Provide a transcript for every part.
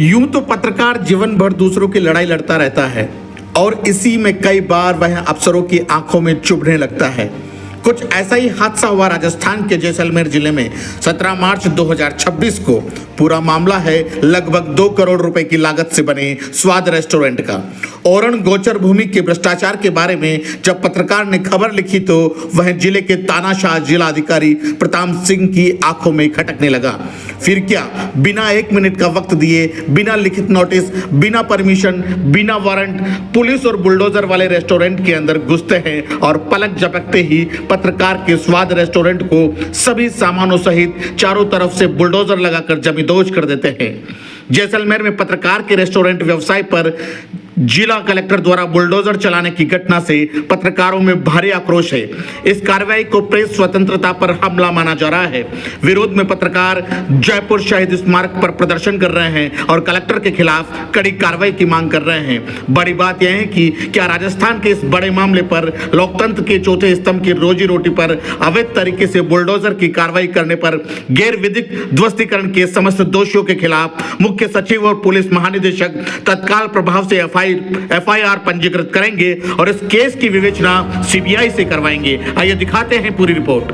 यूं तो पत्रकार जीवन भर दूसरों की लड़ाई लड़ता रहता है और इसी में कई बार वह अफसरों की आंखों में चुभने लगता है। कुछ ऐसा ही हादसा हुआ राजस्थान के जैसलमेर जिले में 17 मार्च 2026 को। पूरा मामला है लगभग 2 करोड़ रुपए की लागत से बने स्वाद रेस्टोरेंट का। औरण गोचर भूमि के भ्रष्टाचार के बारे में जब पत्रकार ने खबर लिखी तो वह जिले के तानाशाह जिला अधिकारी प्रताप सिंह की आंखों में खटकने लगा। फिर क्या, बिना 1 मिनट का वक्त दिए, बिना लिखित नोटिस, बिना परमिशन, बिना वारंट पुलिस और बुलडोजर वाले रेस्टोरेंट के अंदर घुसते हैं और पलक झपकते ही पत्रकार के स्वाद रेस्टोरेंट को सभी सामानों सहित चारों तरफ से बुलडोजर लगाकर जमींदोज कर देते हैं। जैसलमेर में पत्रकार के रेस्टोरेंट व्यवसाय पर जिला कलेक्टर द्वारा बुलडोजर चलाने की घटना से पत्रकारों में भारी आक्रोश है। इस कार्रवाई को प्रेस स्वतंत्रता पर हमला माना जा रहा है। विरोध में पत्रकार जयपुर शहीद स्मारक पर प्रदर्शन कर रहे हैं और कलेक्टर के खिलाफ कड़ी कार्रवाई की मांग कर रहे हैं। बड़ी बात यह है कि क्या राजस्थान के इस बड़े मामले पर लोकतंत्र के चौथे स्तंभ की रोजी रोटी पर अवैध तरीके से बुलडोजर की कार्रवाई करने पर गैर विधिक ध्वस्तीकरण के समस्त दोषियों के खिलाफ मुख्य सचिव और पुलिस महानिदेशक तत्काल प्रभाव से एफआईआर पंजीकृत करेंगे और इस केस की विवेचना सीबीआई से करवाएंगे। आइए दिखाते हैं पूरी रिपोर्ट।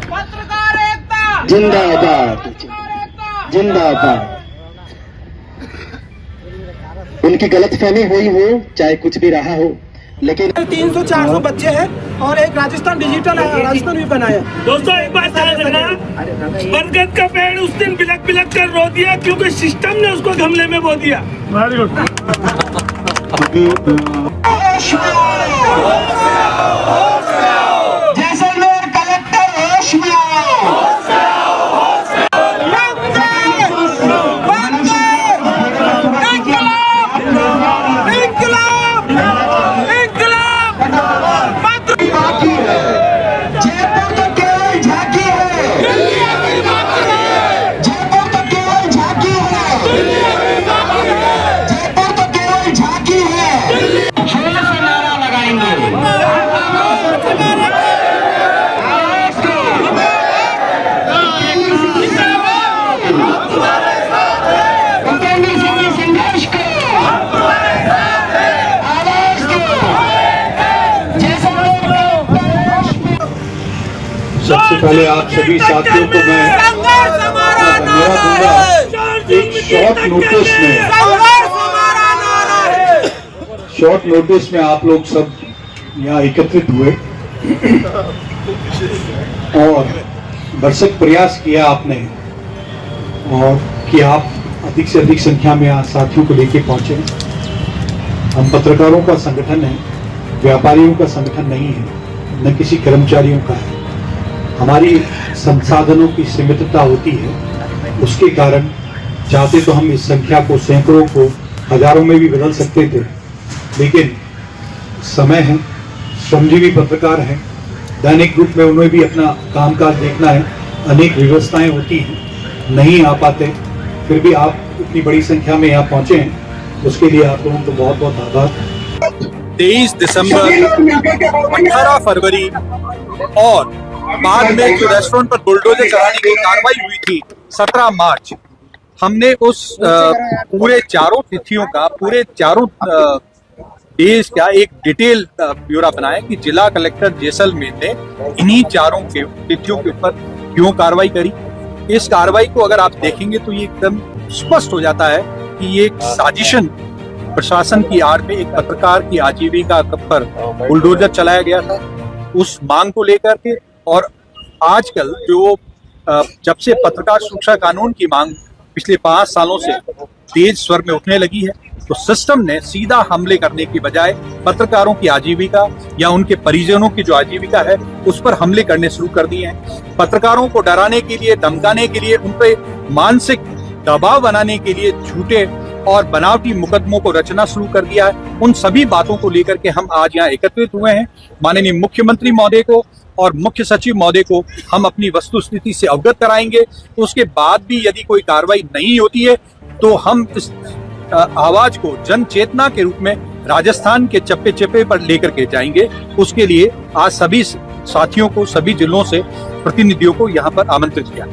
पत्रकार एकता जिंदाबाद जिंदाबाद। उनकी गलतफहमी हुई हो, चाहे कुछ भी रहा हो, लेकिन 300-400 बच्चे हैं और एक राजस्थान डिजिटल राजस्थान भी बनाया। दोस्तों एक बात याद रखना, बरगद का पेड़ उस दिन बिलक बिलक कर रो दिया क्योंकि सिस्टम ने उसको गमले में बो दिया। Very good. जैसलमेर कलेक्टर होश में आओ। सबसे पहले आप सभी साथियों को मैं एक शॉर्ट नोटिस में आप लोग सब यहाँ एकत्रित हुए और भरसक प्रयास किया आपने और कि आप अधिक से अधिक संख्या में यहाँ साथियों को लेके पहुंचे। हम पत्रकारों का संगठन है, व्यापारियों का संगठन नहीं है, न किसी कर्मचारियों का है। हमारी संसाधनों की सीमितता होती है, उसके कारण चाहते तो हम इस संख्या को सैकड़ों को हजारों में भी बदल सकते थे, लेकिन समय है, श्रमजीवी पत्रकार हैं, दैनिक रूप में उन्हें भी अपना कामकाज देखना है, अनेक व्यवस्थाएं होती हैं, नहीं आ पाते, फिर भी आप इतनी बड़ी संख्या में यहाँ पहुंचे हैं, उसके लिए आप लोगों को बहुत बहुत आभार। 23 दिसंबर, 18 फरवरी और बाद में जो रेस्टोरेंट पर बुलडोजर चलाने की कार्रवाई हुई थी 17 मार्च, हमने उस पूरे चारों तिथियों का, पूरे चारों डेज का एक डिटेल ब्यौरा बनाया कि जिला कलेक्टर जैसलमेर ने इन्हीं चारों के तिथियों के ऊपर क्यों कार्रवाई करी। इस कार्रवाई को अगर आप देखेंगे तो ये एकदम स्पष्ट हो जाता है कि ये एक साजिशन प्रशासन की आड़ में एक पत्रकार की आजीविका पर बुलडोजर चलाया गया था, उस मांग को लेकर के। और आजकल जो जब से पत्रकार सुरक्षा कानून की मांग पिछले 5 सालों से तेज स्वर में उठने लगी है, तो सिस्टम ने सीधा हमले करने की बजाय पत्रकारों की आजीविका या उनके परिजनों की जो आजीविका है उस पर हमले करने शुरू कर दिए हैं। पत्रकारों को डराने के लिए, धमकाने के लिए, उन पर मानसिक दबाव बनाने के लिए झूठे और बनावटी मुकदमों को रचना शुरू कर दिया है। उन सभी बातों को लेकर के हम आज यहाँ एकत्रित हुए हैं। माननीय मुख्यमंत्री महोदय को और मुख्य सचिव महोदय को हम अपनी वस्तुस्थिति से अवगत कराएंगे। तो उसके बाद भी यदि कोई कार्रवाई नहीं होती है तो हम इस आवाज को जन चेतना के रूप में राजस्थान के चप्पे चप्पे पर लेकर के जाएंगे। उसके लिए आज सभी साथियों को, सभी जिलों से प्रतिनिधियों को यहाँ पर आमंत्रित किया।